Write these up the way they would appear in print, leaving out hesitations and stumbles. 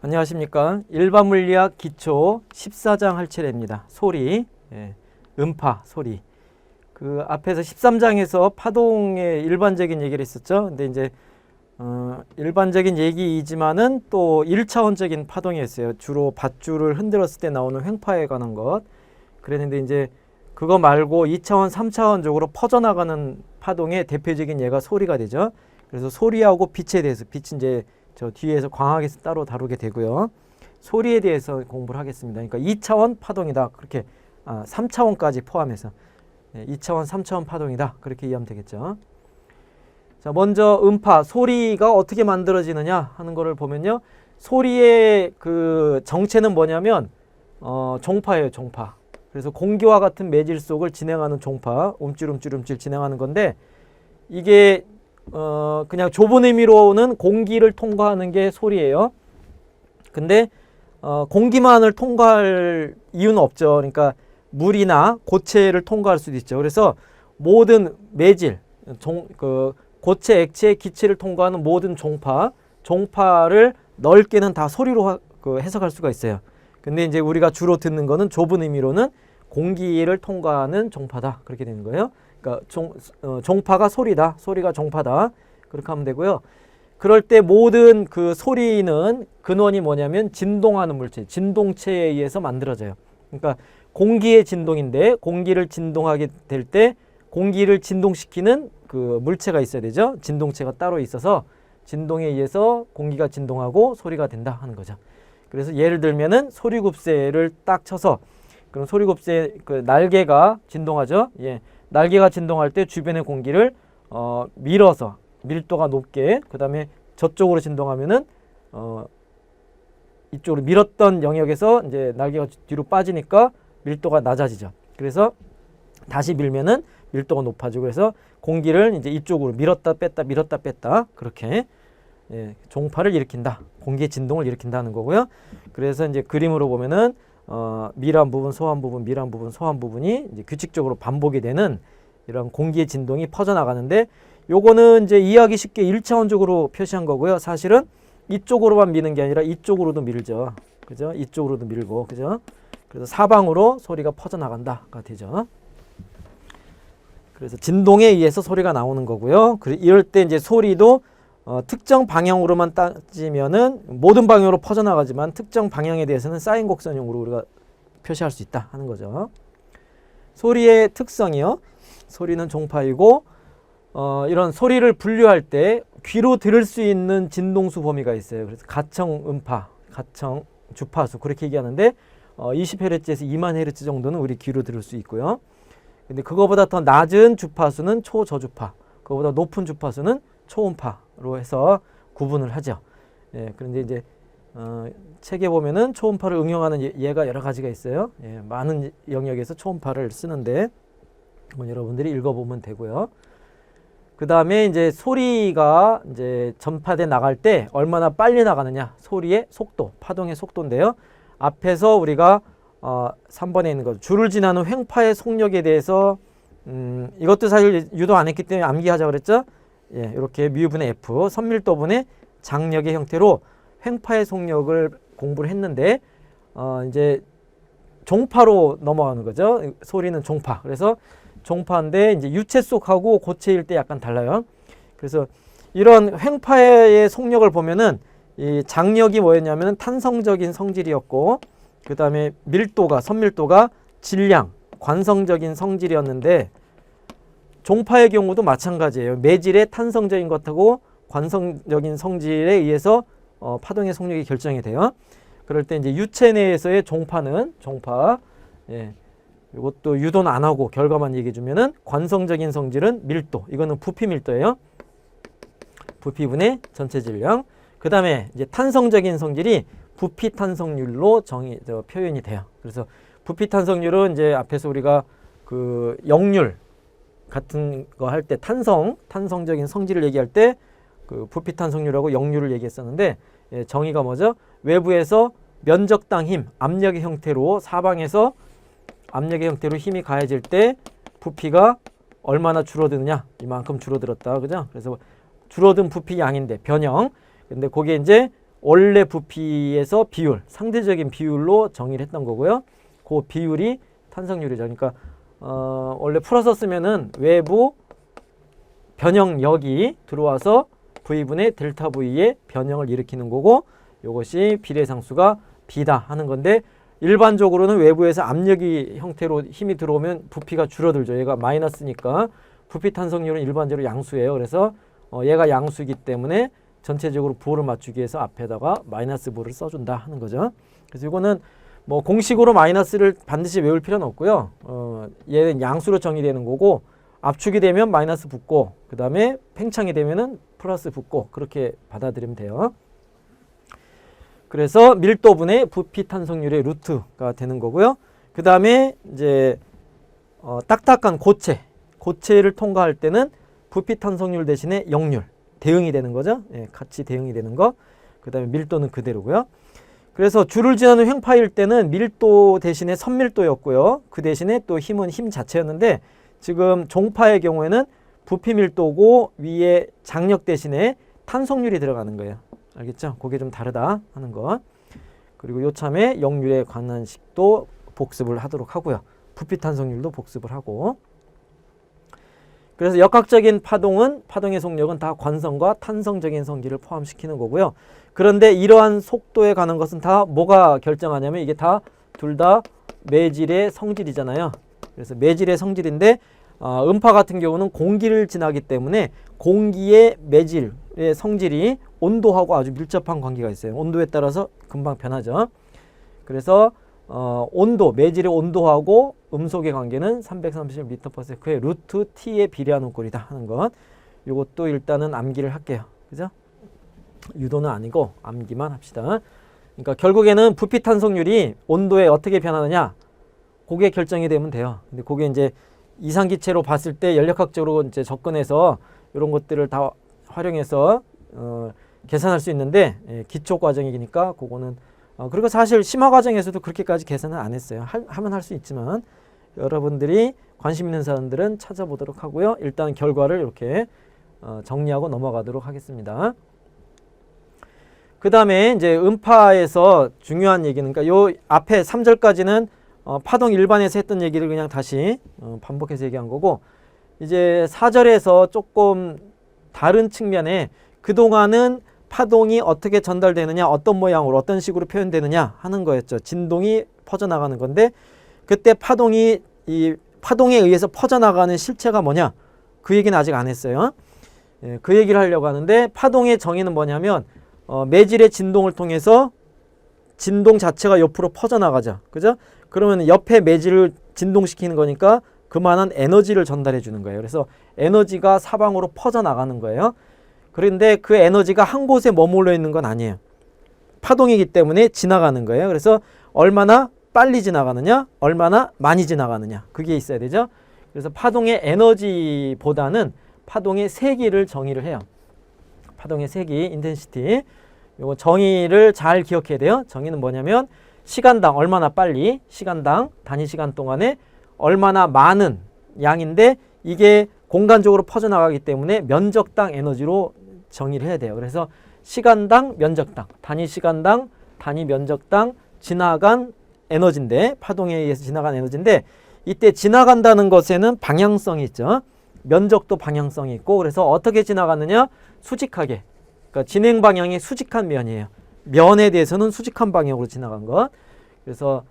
안녕하십니까. 일반물리학 기초 14장 할 차례입니다. 소리, 음파, 소리. 그 앞에서 13장에서 파동의 일반적인 얘기를 했었죠. 근데 이제 일반적인 얘기이지만은 또 1차원적인 파동이었어요. 주로 밧줄을 흔들었을 때 나오는 횡파에 관한 것. 그랬는데 이제 그거 말고 2차원, 3차원적으로 퍼져나가는 파동의 대표적인 예가 소리가 되죠. 그래서 소리하고 빛에 대해서, 빛이 이제 저 뒤에서 광학에서 따로 다루게 되고요. 소리에 대해서 공부를 하겠습니다. 그러니까 2차원 파동이다. 그렇게 3차원까지 포함해서 2차원, 3차원 파동이다. 그렇게 이해하면 되겠죠. 자, 먼저 음파, 소리가 어떻게 만들어지느냐 하는 거를 보면요. 소리의 그 정체는 뭐냐면 종파예요, 종파. 그래서 공기와 같은 매질 속을 진행하는 종파, 움찔움찔움찔 진행하는 건데 이게 그냥 좁은 의미로는 공기를 통과하는 게 소리예요. 근데 공기만을 통과할 이유는 없죠. 그러니까 물이나 고체를 통과할 수도 있죠. 그래서 모든 매질, 고체, 액체, 기체를 통과하는 모든 종파를 넓게는 다 소리로 해석할 수가 있어요. 근데 이제 우리가 주로 듣는 거는 좁은 의미로는 공기를 통과하는 종파다. 그렇게 되는 거예요. 그러니까 종파가 소리다. 소리가 종파다. 그렇게 하면 되고요. 그럴 때 모든 그 소리는 근원이 뭐냐면 진동하는 물체, 진동체에 의해서 만들어져요. 그러니까 공기의 진동인데 공기를 진동하게 될 때 공기를 진동시키는 그 물체가 있어야 되죠. 진동체가 따로 있어서 진동에 의해서 공기가 진동하고 소리가 된다 하는 거죠. 그래서 예를 들면은 소리굽새를 딱 쳐서 그럼 소리굽새 그 날개가 진동하죠. 예. 날개가 진동할 때 주변의 공기를 밀어서 밀도가 높게 그다음에 저쪽으로 진동하면은 이쪽으로 밀었던 영역에서 이제 날개가 뒤로 빠지니까 밀도가 낮아지죠. 그래서 다시 밀면은 밀도가 높아지고 그래서 공기를 이제 이쪽으로 밀었다 뺐다 밀었다 뺐다 그렇게 종파를 일으킨다. 공기의 진동을 일으킨다는 거고요. 그래서 이제 그림으로 보면은 밀한 부분, 소한 부분, 밀한 부분, 소한 부분이 이제 규칙적으로 반복이 되는 이런 공기의 진동이 퍼져나가는데 요거는 이제 이해하기 쉽게 1차원적으로 표시한 거고요. 사실은 이쪽으로만 미는 게 아니라 이쪽으로도 밀죠. 그죠? 이쪽으로도 밀고, 그죠? 그래서 사방으로 소리가 퍼져나간다가 되죠. 그래서 진동에 의해서 소리가 나오는 거고요. 이럴 때 이제 소리도 특정 방향으로만 따지면은 모든 방향으로 퍼져나가지만 특정 방향에 대해서는 사인 곡선형으로 우리가 표시할 수 있다 하는 거죠. 소리의 특성이요. 소리는 종파이고 이런 소리를 분류할 때 귀로 들을 수 있는 진동수 범위가 있어요. 그래서 가청 음파, 가청 주파수 그렇게 얘기하는데 20Hz에서 2만 Hz 정도는 우리 귀로 들을 수 있고요. 근데 그거보다 더 낮은 주파수는 초저주파, 그거보다 높은 주파수는 초음파로 해서 구분을 하죠. 예, 그런데 이제 책에 보면은 초음파를 응용하는 예가 여러 가지가 있어요. 예, 많은 영역에서 초음파를 쓰는데 여러분들이 읽어보면 되고요. 그 다음에 이제 소리가 이제 전파돼 나갈 때 얼마나 빨리 나가느냐, 소리의 속도, 파동의 속도인데요. 앞에서 우리가 3번에 있는 거 줄을 지나는 횡파의 속력에 대해서 이것도 사실 유도 안 했기 때문에 암기하자 그랬죠. 예, 이렇게 뮤분의 F 선밀도분의 장력의 형태로 횡파의 속력을 공부를 했는데 이제 종파로 넘어가는 거죠. 소리는 종파. 그래서 종파인데 이제 유체 속하고 고체일 때 약간 달라요. 그래서 이런 횡파의 속력을 보면은 이 장력이 뭐였냐면은 탄성적인 성질이었고 그 다음에 밀도가 선밀도가 질량, 관성적인 성질이었는데 종파의 경우도 마찬가지예요. 매질의 탄성적인 것하고 관성적인 성질에 의해서 파동의 속력이 결정이 돼요. 그럴 때 이제 유체 내에서의 종파는 예, 이것도 유도는 안 하고 결과만 얘기해 주면은 관성적인 성질은 밀도, 이거는 부피 밀도예요. 부피분의 전체 질량. 그 다음에 이제 탄성적인 성질이 부피 탄성률로 표현이 돼요. 그래서 부피 탄성률은 이제 앞에서 우리가 그 역률 같은 거 할 때 탄성적인 성질을 얘기할 때 그 부피 탄성률하고 역률을 얘기했었는데 예, 정의가 뭐죠? 외부에서 면적당 힘, 압력의 형태로 사방에서 압력의 형태로 힘이 가해질 때 부피가 얼마나 줄어드느냐, 이만큼 줄어들었다, 그죠? 그래서 줄어든 부피 양인데 변형. 근데 그게 이제 원래 부피에서 비율, 상대적인 비율로 정의를 했던 거고요. 그 비율이 탄성률이죠. 그러니까 원래 풀어서 쓰면은 외부 변형력이 들어와서 V분의 델타 V의 변형을 일으키는 거고, 이것이 비례상수가 B다 하는 건데, 일반적으로는 외부에서 압력이 형태로 힘이 들어오면 부피가 줄어들죠. 얘가 마이너스니까 부피 탄성률은 일반적으로 양수예요. 그래서 얘가 양수이기 때문에 전체적으로 부호를 맞추기 위해서 앞에다가 마이너스 부호를 써준다 하는 거죠. 그래서 이거는 뭐 공식으로 마이너스를 반드시 외울 필요는 없고요. 얘는 양수로 정의되는 거고, 압축이 되면 마이너스 붙고, 그 다음에 팽창이 되면은 플러스 붙고, 그렇게 받아들이면 돼요. 그래서 밀도분의 부피 탄성률의 루트가 되는 거고요. 그 다음에 이제 딱딱한 고체를 통과할 때는 부피 탄성률 대신에 역률, 대응이 되는 거죠. 예, 같이 대응이 되는 거. 그 다음에 밀도는 그대로고요. 그래서 줄을 지나는 횡파일 때는 밀도 대신에 선밀도였고요. 그 대신에 또 힘은 힘 자체였는데, 지금 종파의 경우에는 부피 밀도고 위에 장력 대신에 탄성률이 들어가는 거예요. 알겠죠? 그게 좀 다르다 하는 거. 그리고 요참에 역률에 관한 식도 복습을 하도록 하고요. 부피 탄성률도 복습을 하고. 그래서 역학적인 파동은, 파동의 속력은 다 관성과 탄성적인 성질을 포함시키는 거고요. 그런데 이러한 속도에 관한 것은 다 뭐가 결정하냐면, 이게 다 둘 다 매질의 성질이잖아요. 그래서 매질의 성질인데, 음파 같은 경우는 공기를 지나기 때문에 공기의 매질의 성질이 온도하고 아주 밀접한 관계가 있어요. 온도에 따라서 금방 변하죠. 그래서 온도, 매질의 온도하고 음속의 관계는 330m/s의 루트 t에 비례하는 꼴이다 하는 것. 이것도 일단은 암기를 할게요. 그죠? 유도는 아니고 암기만 합시다. 그러니까 결국에는 부피 탄성률이 온도에 어떻게 변하느냐, 그게 결정이 되면 돼요. 근데 그게 이제 이상기체로 봤을 때 연력학적으로 이제 접근해서 이런 것들을 다 활용해서 계산할 수 있는데, 기초 과정이니까 그거는 그리고 사실 심화 과정에서도 그렇게까지 계산을 안 했어요. 하면 할 수 있지만 여러분들이 관심 있는 사람들은 찾아보도록 하고요. 일단 결과를 이렇게 정리하고 넘어가도록 하겠습니다. 그 다음에 이제 음파에서 중요한 얘기는, 그러니까 요 앞에 3절까지는 파동 일반에서 했던 얘기를 그냥 다시 반복해서 얘기한 거고, 이제 4절에서 조금 다른 측면에 그동안은 파동이 어떻게 전달되느냐, 어떤 모양으로, 어떤 식으로 표현되느냐 하는 거였죠. 진동이 퍼져나가는 건데, 그때 파동에 의해서 퍼져나가는 실체가 뭐냐, 그 얘기는 아직 안 했어요. 예, 그 얘기를 하려고 하는데, 파동의 정의는 뭐냐면 매질의 진동을 통해서 진동 자체가 옆으로 퍼져나가죠. 그죠? 그러면 옆에 매질을 진동시키는 거니까 그만한 에너지를 전달해 주는 거예요. 그래서 에너지가 사방으로 퍼져나가는 거예요. 그런데 그 에너지가 한 곳에 머물러 있는 건 아니에요. 파동이기 때문에 지나가는 거예요. 그래서 얼마나 빨리 지나가느냐, 얼마나 많이 지나가느냐, 그게 있어야 되죠. 그래서 파동의 에너지보다는 파동의 세기를 정의를 해요. 파동의 세기, 인텐시티. 요거 정의를 잘 기억해야 돼요. 정의는 뭐냐면, 시간당 얼마나 빨리, 시간당 단위 시간 동안에 얼마나 많은 양인데, 이게 공간적으로 퍼져나가기 때문에 면적당 에너지로 정의를 해야 돼요. 그래서 시간당 면적당, 단위 시간당 단위 면적당 지나간 에너지인데, 파동에 의해서 지나간 에너지인데, 이때 지나간다는 것에는 방향성이 있죠. 면적도 방향성이 있고, 그래서 어떻게 지나가느냐, 수직하게. 그러니까 진행 방향이 수직한 면이에요. 면에 대해서는 수직한 방향으로 지나간 것. 그래서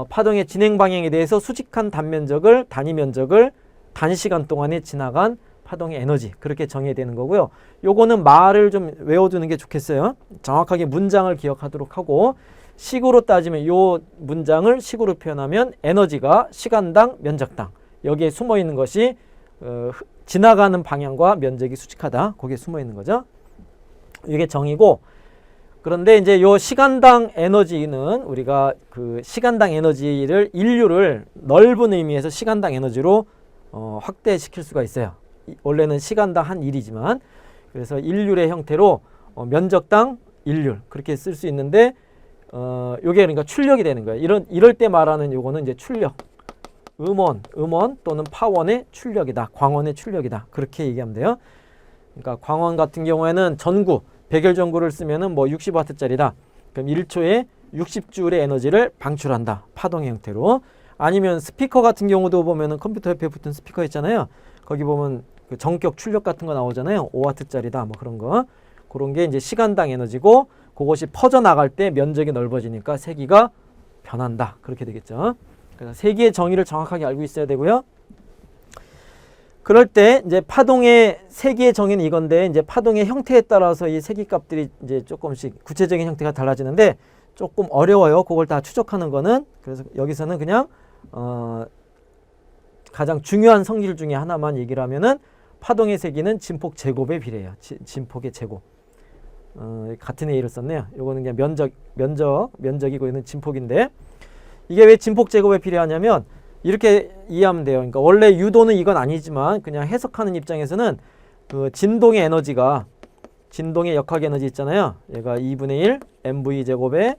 파동의 진행 방향에 대해서 수직한 단면적을, 단위 면적을 단위 시간 동안에 지나간 파동의 에너지, 그렇게 정의되는 거고요. 요거는 말을 좀 외워두는 게 좋겠어요. 정확하게 문장을 기억하도록 하고, 식으로 따지면 요 문장을 식으로 표현하면 에너지가 시간당 면적당, 여기에 숨어 있는 것이 지나가는 방향과 면적이 수직하다, 거기에 숨어 있는 거죠. 이게 정의고, 그런데 이제 요 시간당 에너지는 우리가 그 시간당 에너지를, 인류를 넓은 의미에서 시간당 에너지로 확대시킬 수가 있어요. 원래는 시간당 한 일이지만, 그래서 일률의 형태로 면적당 일률, 그렇게 쓸 수 있는데, 요게 그러니까 출력이 되는 거예요. 이럴 때 말하는 요거는 이제 출력, 음원 또는 파원의 출력이다, 광원의 출력이다, 그렇게 얘기하면 돼요. 그러니까 광원 같은 경우에는 백열 전구를 쓰면은 뭐 60W짜리다. 그럼 1초에 60줄의 에너지를 방출한다. 파동의 형태로. 아니면 스피커 같은 경우도 보면은 컴퓨터 옆에 붙은 스피커 있잖아요. 거기 보면 그 전격 출력 같은 거 나오잖아요. 5W짜리다. 뭐 그런 거. 그런 게 이제 시간당 에너지고 그것이 퍼져나갈 때 면적이 넓어지니까 세기가 변한다. 그렇게 되겠죠. 그래서 세기의 정의를 정확하게 알고 있어야 되고요. 그럴 때 이제 파동의 세기의 정의는 이건데 이제 파동의 형태에 따라서 이 세기 값들이 이제 조금씩 구체적인 형태가 달라지는데 조금 어려워요. 그걸 다 추적하는 거는. 그래서 여기서는 그냥 가장 중요한 성질 중에 하나만 얘기를 하면은 파동의 세기는 진폭 제곱에 비례해요. 진폭의 제곱. 같은 A를 썼네요. 요거는 그냥 면적이고 있는 진폭인데 이게 왜 진폭 제곱에 비례하냐면 이렇게 이해하면 돼요. 그러니까 원래 유도는 이건 아니지만 그냥 해석하는 입장에서는 그 진동의 에너지가 진동의 역학 에너지 있잖아요. 얘가 2분의 1 mv 제곱에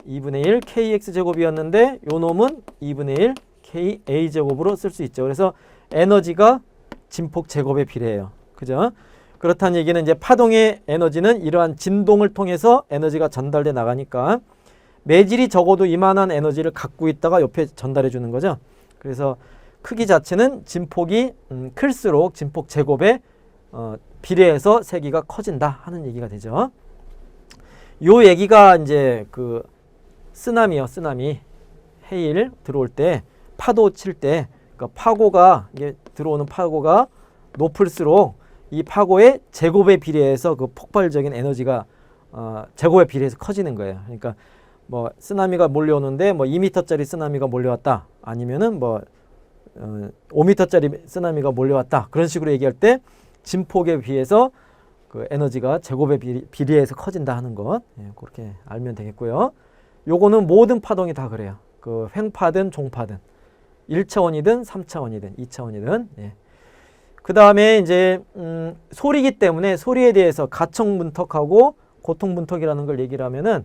2분의 1 kx 제곱이었는데 요 놈은 2분의 1 ka 제곱으로 쓸 수 있죠. 그래서 에너지가 진폭 제곱에 비례해요. 그죠? 그렇다는 얘기는 이제 파동의 에너지는 이러한 진동을 통해서 에너지가 전달돼 나가니까 매질이 적어도 이만한 에너지를 갖고 있다가 옆에 전달해 주는 거죠. 그래서 크기 자체는 진폭이 클수록 진폭 제곱에 비례해서 세기가 커진다 하는 얘기가 되죠. 요 얘기가 이제 그 쓰나미요. 쓰나미. 해일 들어올 때 파도 칠 때 그러니까 파고가 이게 들어오는 파고가 높을수록 이 파고의 제곱에 비례해서 그 폭발적인 에너지가 제곱에 비례해서 커지는 거예요. 그러니까 뭐 쓰나미가 몰려오는데 뭐 2m짜리 쓰나미가 몰려왔다. 아니면은 뭐 5m짜리 쓰나미가 몰려왔다. 그런 식으로 얘기할 때 진폭에 비해서 그 에너지가 제곱에 비례해서 커진다 하는 것. 예, 그렇게 알면 되겠고요. 요거는 모든 파동이 다 그래요. 그 횡파든 종파든 1차원이든 3차원이든 2차원이든. 예. 그 다음에 이제 소리기 때문에 소리에 대해서 가청 분턱하고 고통 분턱이라는 걸 얘기를 하면은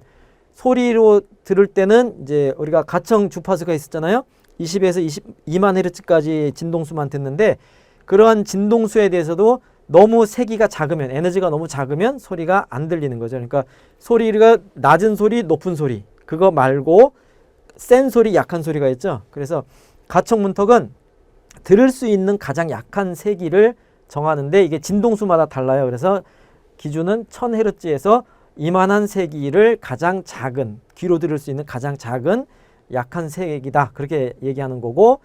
소리로 들을 때는 이제 우리가 가청 주파수가 있었잖아요. 20에서 22만 헤르츠까지 진동수만 듣는데 그러한 진동수에 대해서도 너무 세기가 작으면 에너지가 너무 작으면 소리가 안 들리는 거죠. 그러니까 소리가 낮은 소리, 높은 소리 그거 말고 센 소리, 약한 소리가 있죠. 그래서 가청 분턱은 들을 수 있는 가장 약한 세기를 정하는데 이게 진동수마다 달라요. 그래서 기준은 1000Hz에서 이만한 세기를 가장 작은 귀로 들을 수 있는 가장 작은 약한 세기다. 그렇게 얘기하는 거고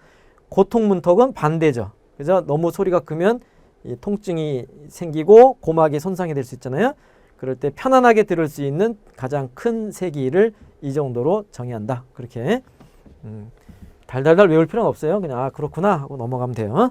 고통 문턱은 반대죠. 그래서 너무 소리가 크면 이 통증이 생기고 고막이 손상이 될 수 있잖아요. 그럴 때 편안하게 들을 수 있는 가장 큰 세기를 이 정도로 정의한다. 그렇게 달달달 외울 필요는 없어요. 그냥 그렇구나 하고 넘어가면 돼요.